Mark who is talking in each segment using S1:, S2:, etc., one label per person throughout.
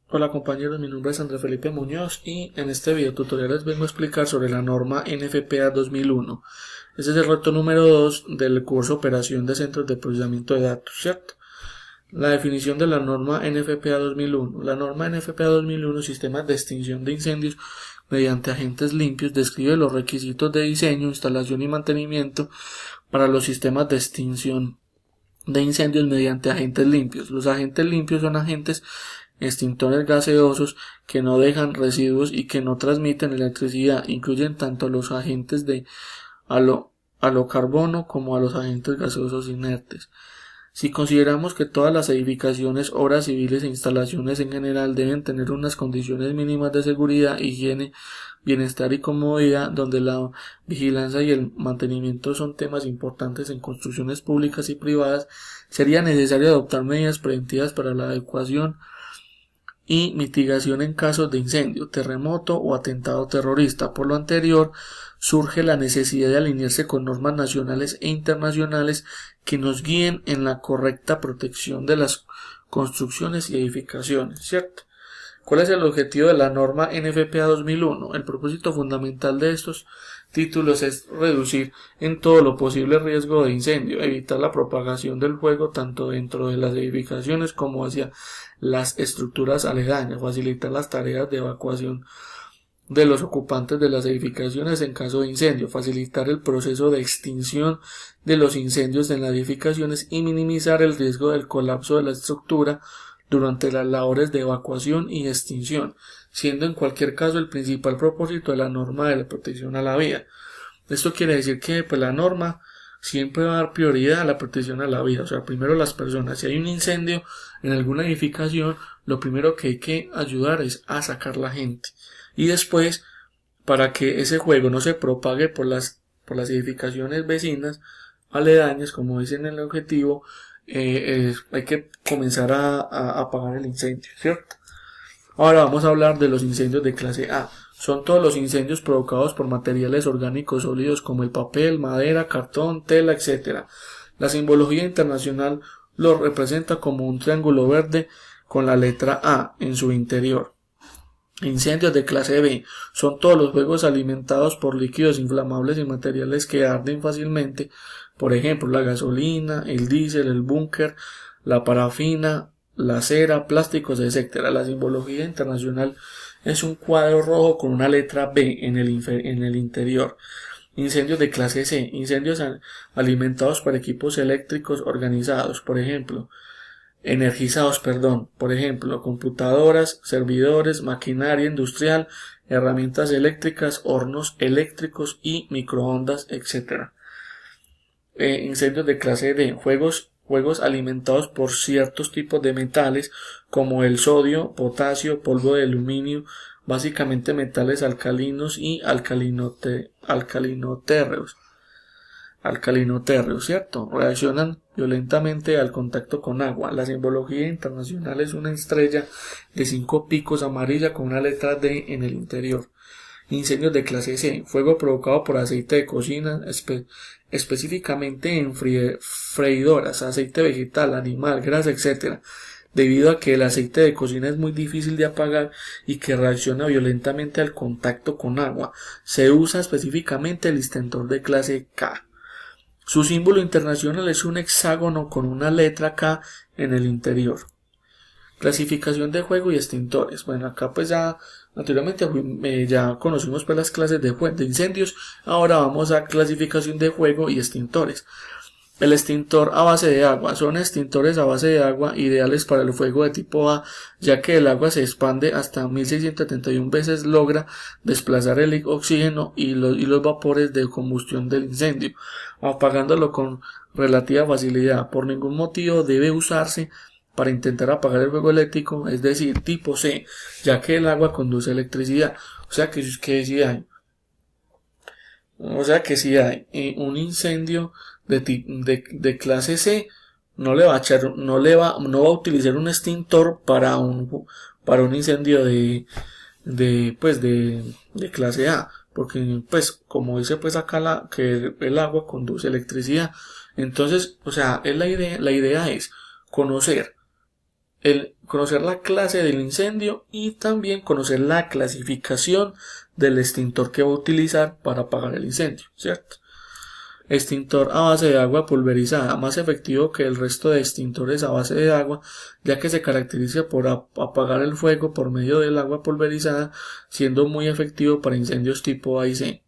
S1: Hola compañeros, mi nombre es Andrés Felipe Muñoz y en este video tutorial les vengo a explicar sobre la norma NFPA 2001. Este es el reto número 2 del curso Operación de Centros de Procesamiento de Datos, ¿cierto? La definición de la norma NFPA 2001. La norma NFPA 2001, Sistemas de Extinción de Incendios mediante Agentes Limpios, describe los requisitos de diseño, instalación y mantenimiento para los sistemas de extinción de incendios mediante agentes limpios. Los agentes limpios son agentes extintores gaseosos que no dejan residuos y que no transmiten electricidad. Incluyen tanto los agentes de halocarbono como a los agentes gaseosos inertes. Si consideramos que todas las edificaciones, obras civiles e instalaciones en general deben tener unas condiciones mínimas de seguridad, higiene, bienestar y comodidad, donde la vigilancia y el mantenimiento son temas importantes en construcciones públicas y privadas, sería necesario adoptar medidas preventivas para la adecuación y mitigación en casos de incendio, terremoto o atentado terrorista. Por lo anterior, surge la necesidad de alinearse con normas nacionales e internacionales que nos guíen en la correcta protección de las construcciones y edificaciones, ¿cierto? ¿Cuál es el objetivo de la norma NFPA 2001? El propósito fundamental de estos títulos es reducir en todo lo posible el riesgo de incendio, evitar la propagación del fuego tanto dentro de las edificaciones como hacia las estructuras aledañas, facilitar las tareas de evacuación de los ocupantes de las edificaciones en caso de incendio, facilitar el proceso de extinción de los incendios en las edificaciones y minimizar el riesgo del colapso de la estructura durante las labores de evacuación y extinción, siendo en cualquier caso el principal propósito de la norma de la protección a la vida. Esto quiere decir que la norma siempre va a dar prioridad a la protección a la vida, o sea, primero las personas. Si hay un incendio en alguna edificación, lo primero que hay que ayudar es a sacar la gente. Y después, para que ese fuego no se propague por las edificaciones vecinas, aledañas, como dicen en el objetivo, hay que comenzar a apagar el incendio, ¿cierto? Ahora vamos a hablar de los incendios de clase A. Son todos los incendios provocados por materiales orgánicos sólidos como el papel, madera, cartón, tela, etc. La simbología internacional lo representa como un triángulo verde con la letra A en su interior. Incendios de clase B son todos los fuegos alimentados por líquidos inflamables y materiales que arden fácilmente, por ejemplo la gasolina, el diésel, el búnker, la parafina, la cera, plásticos, etc. La simbología internacional es un cuadro rojo con una letra B en el interior. Incendios de clase C, incendios alimentados por equipos eléctricos energizados, por ejemplo, computadoras, servidores, maquinaria industrial, herramientas eléctricas, hornos eléctricos y microondas, etc. Incendios de clase D, juegos alimentados por ciertos tipos de metales como el sodio, potasio, polvo de aluminio, básicamente metales alcalinos y alcalinotérreos, ¿cierto? Reaccionan violentamente al contacto con agua. La simbología internacional es una estrella de 5 picos amarilla con una letra D en el interior. Incendios de clase C, fuego provocado por aceite de cocina, específicamente en freidoras, aceite vegetal, animal, grasa, etc., debido a que el aceite de cocina es muy difícil de apagar y que reacciona violentamente al contacto con agua. Se usa específicamente el extintor de clase K. Su símbolo internacional es un hexágono con una letra K en el interior. Clasificación de fuego y extintores. Bueno, acá pues ya naturalmente ya conocimos pues las clases de incendios. Ahora vamos a clasificación de fuego y extintores. El extintor a base de agua. Son extintores a base de agua ideales para el fuego de tipo A, ya que el agua se expande hasta 1671 veces, logra desplazar el oxígeno y los vapores de combustión del incendio, apagándolo con relativa facilidad. Por ningún motivo debe usarse para intentar apagar el fuego eléctrico, es decir, tipo C, ya que el agua conduce electricidad. O sea que si hay un incendio de clase C, no va a utilizar un extintor para un incendio de clase A, porque pues como dice pues acá que el agua conduce electricidad. Entonces, o sea, la idea es conocer conocer la clase del incendio y también conocer la clasificación del extintor que va a utilizar para apagar el incendio, ¿cierto? Extintor a base de agua pulverizada, más efectivo que el resto de extintores a base de agua, ya que se caracteriza por apagar el fuego por medio del agua pulverizada, siendo muy efectivo para incendios tipo A y C.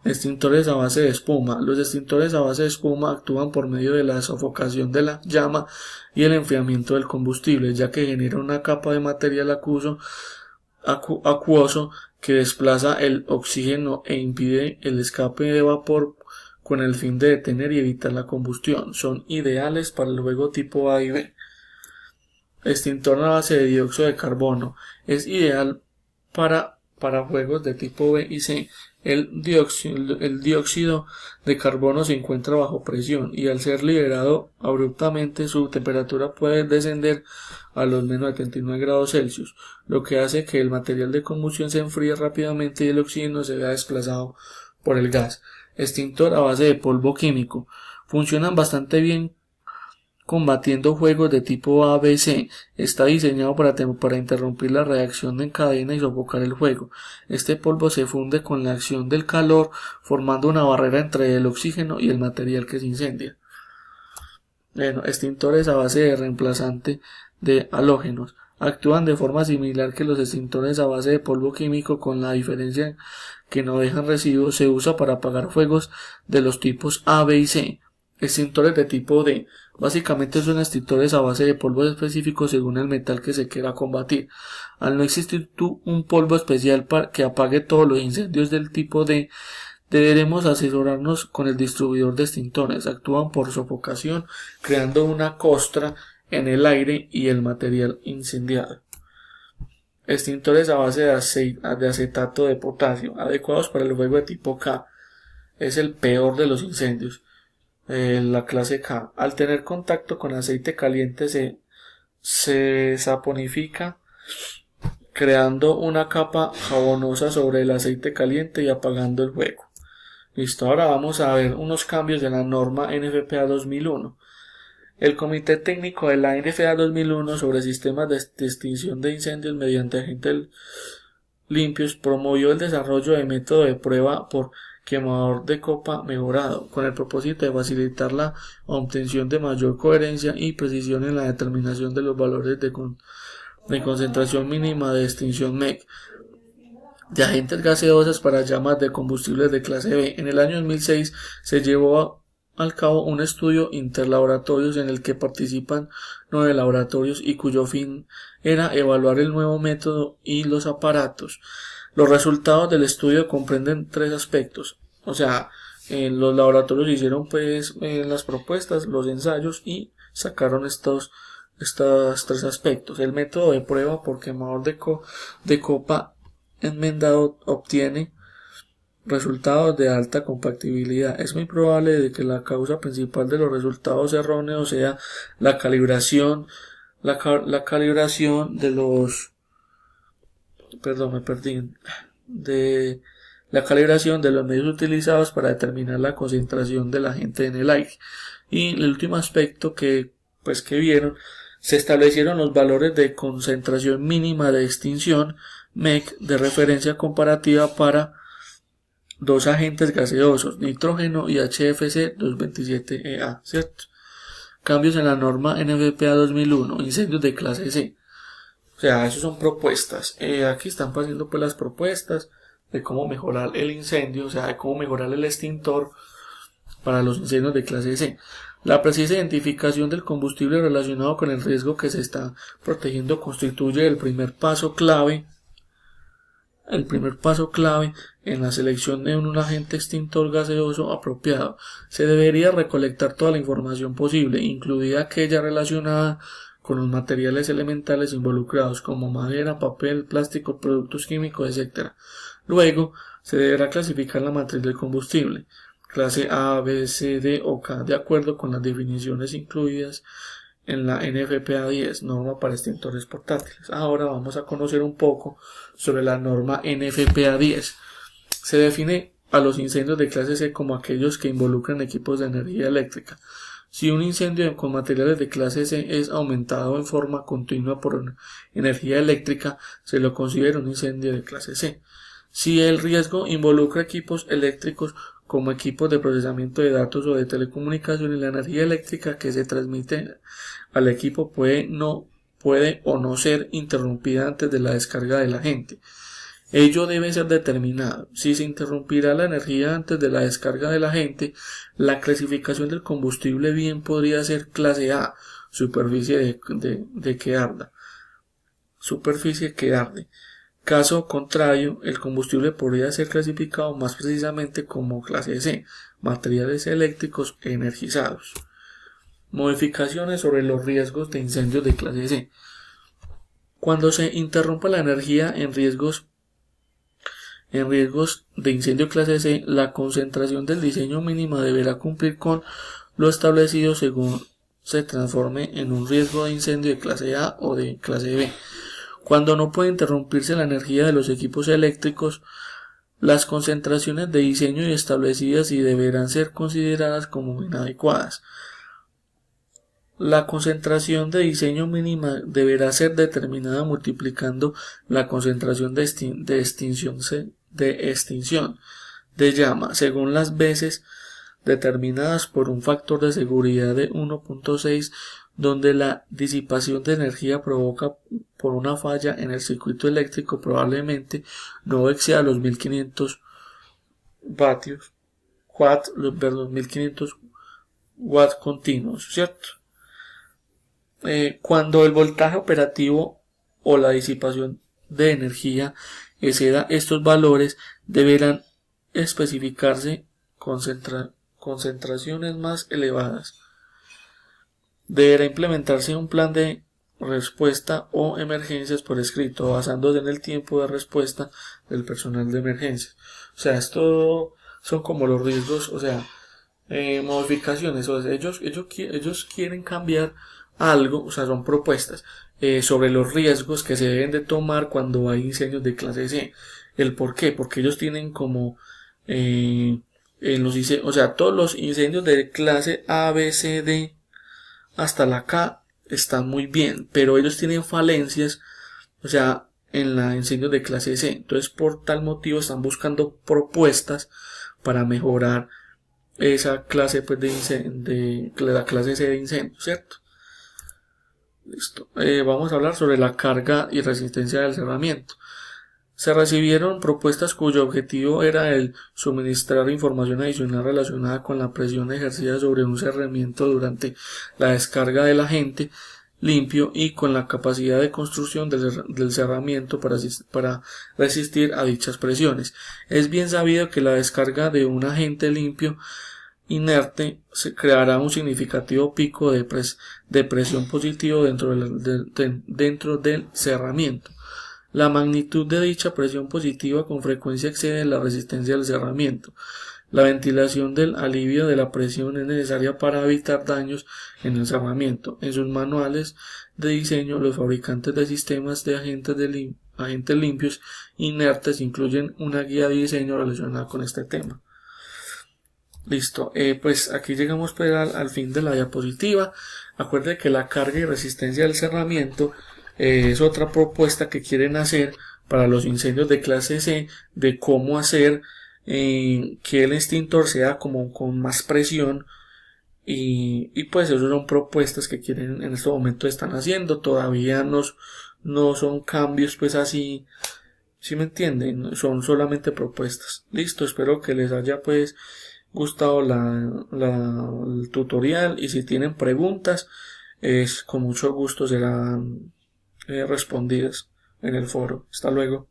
S1: Extintores a base de espuma. Los extintores a base de espuma actúan por medio de la sofocación de la llama y el enfriamiento del combustible, ya que genera una capa de material acuoso que desplaza el oxígeno e impide el escape de vapor con el fin de detener y evitar la combustión. Son ideales para el fuego tipo A y B. Extintor a base de dióxido de carbono. Es ideal para fuegos de tipo B y C. El dióxido de carbono se encuentra bajo presión y al ser liberado abruptamente su temperatura puede descender a los menos 79 grados Celsius, lo que hace que el material de combustión se enfríe rápidamente y el oxígeno se vea desplazado por el gas. Extintor a base de polvo químico. Funcionan bastante bien combatiendo fuegos de tipo A, B, C. Está diseñado para interrumpir la reacción en cadena y sofocar el fuego. Este polvo se funde con la acción del calor, formando una barrera entre el oxígeno y el material que se incendia. Extintores a base de reemplazante de halógenos. Actúan de forma similar que los extintores a base de polvo químico, con la diferencia que no dejan residuos. Se usa para apagar fuegos de los tipos A, B y C. Extintores de tipo D. Básicamente son extintores a base de polvos específicos según el metal que se quiera combatir. Al no existir un polvo especial que apague todos los incendios del tipo D, deberemos asesorarnos con el distribuidor de extintores. Actúan por sofocación, creando una costra en el aire y el material incendiado. Extintores a base de acetato de potasio, adecuados para el fuego de tipo K. Es el peor de los incendios. La clase K. Al tener contacto con aceite caliente se saponifica, creando una capa jabonosa sobre el aceite caliente y apagando el fuego. Listo, ahora vamos a ver unos cambios de la norma NFPA 2001. El Comité Técnico de la NFPA 2001 sobre sistemas de extinción de incendios mediante agentes limpios promovió el desarrollo de método de prueba por quemador de copa mejorado, con el propósito de facilitar la obtención de mayor coherencia y precisión en la determinación de los valores de concentración mínima de extinción MEC de agentes gaseosos para llamas de combustibles de clase B. En el año 2006 se llevó al cabo un estudio interlaboratorios en el que participan 9 laboratorios y cuyo fin era evaluar el nuevo método y los aparatos. Los resultados del estudio comprenden 3 aspectos. O sea, los laboratorios hicieron las propuestas, los ensayos y sacaron estos 3 aspectos. El método de prueba por quemador de copa enmendado obtiene resultados de alta compatibilidad. Es muy probable de que la causa principal de los resultados erróneos sea la calibración de los medios utilizados para determinar la concentración del agente en el aire. Y el último aspecto que vieron, se establecieron los valores de concentración mínima de extinción MEC de referencia comparativa para 2 agentes gaseosos, nitrógeno y HFC 227EA, ¿cierto? Cambios en la norma NFPA 2001, incendios de clase C. O sea, eso son propuestas. Aquí están pasando las propuestas de cómo mejorar el incendio, o sea, de cómo mejorar el extintor para los incendios de clase C. La precisa identificación del combustible relacionado con el riesgo que se está protegiendo constituye el primer paso clave en la selección de un agente extintor gaseoso apropiado. Se debería recolectar toda la información posible, incluida aquella relacionada con los materiales elementales involucrados como madera, papel, plástico, productos químicos, etc. Luego, se deberá clasificar la matriz del combustible, clase A, B, C, D o K, de acuerdo con las definiciones incluidas en la NFPA 10, norma para extintores portátiles. Ahora vamos a conocer un poco sobre la norma NFPA 10. Se define a los incendios de clase C como aquellos que involucran equipos de energía eléctrica. Si un incendio con materiales de clase C es aumentado en forma continua por energía eléctrica, se lo considera un incendio de clase C. Si el riesgo involucra equipos eléctricos como equipos de procesamiento de datos o de telecomunicaciones, la energía eléctrica que se transmite al equipo puede o no ser interrumpida antes de la descarga del agente. Ello debe ser determinado. Si se interrumpirá la energía antes de la descarga del agente, la clasificación del combustible bien podría ser clase A, superficie de que arda. Superficie que arde. Caso contrario, el combustible podría ser clasificado más precisamente como clase C, materiales eléctricos energizados. Modificaciones sobre los riesgos de incendios de clase C. Cuando se interrumpa la energía en riesgos de incendio clase C, la concentración del diseño mínima deberá cumplir con lo establecido según se transforme en un riesgo de incendio de clase A o de clase B. Cuando no puede interrumpirse la energía de los equipos eléctricos, las concentraciones de diseño establecidas y deberán ser consideradas como inadecuadas. La concentración de diseño mínima deberá ser determinada multiplicando la concentración de extinción de llama según las veces determinadas por un factor de seguridad de 1.6, donde la disipación de energía provoca por una falla en el circuito eléctrico probablemente no exceda los 1500 watts continuos, ¿cierto? Cuando el voltaje operativo o la disipación de energía exceda estos valores, deberán especificarse concentraciones más elevadas. Deberá implementarse un plan de respuesta o emergencias por escrito, basándose en el tiempo de respuesta del personal de emergencias. O sea, esto son como los riesgos, o sea, modificaciones. O sea, ellos quieren cambiar algo, o sea, son propuestas sobre los riesgos que se deben de tomar cuando hay incendios de clase C. ¿El por qué? Porque ellos tienen como o sea, todos los incendios de clase A, B, C, D hasta la K están muy bien, pero ellos tienen falencias, o sea, en la incendios de clase C. Entonces, por tal motivo están buscando propuestas para mejorar esa clase pues de la clase C de incendio, ¿cierto? Listo. Vamos a hablar sobre la carga y resistencia del cerramiento. Se recibieron propuestas cuyo objetivo era el suministrar información adicional relacionada con la presión ejercida sobre un cerramiento durante la descarga del agente limpio y con la capacidad de construcción del cerramiento para resistir a dichas presiones. Es bien sabido que la descarga de un agente limpio inerte se creará un significativo pico de presión positivo dentro del cerramiento. La magnitud de dicha presión positiva con frecuencia excede la resistencia del cerramiento. La ventilación del alivio de la presión es necesaria para evitar daños en el cerramiento. En sus manuales de diseño, los fabricantes de sistemas de agentes limpios inertes incluyen una guía de diseño relacionada con este tema. Listo, pues aquí llegamos pues al fin de la diapositiva. Acuérdense que la carga y resistencia del cerramiento es otra propuesta que quieren hacer para los incendios de clase C, de cómo hacer que el extintor sea como con más presión y pues esas son propuestas que quieren en este momento están haciendo. Todavía no son cambios pues así, ¿sí me entienden? Son solamente propuestas. Listo, espero que les haya pues gustado el tutorial y si tienen preguntas con mucho gusto serán respondidas en el foro. Hasta luego.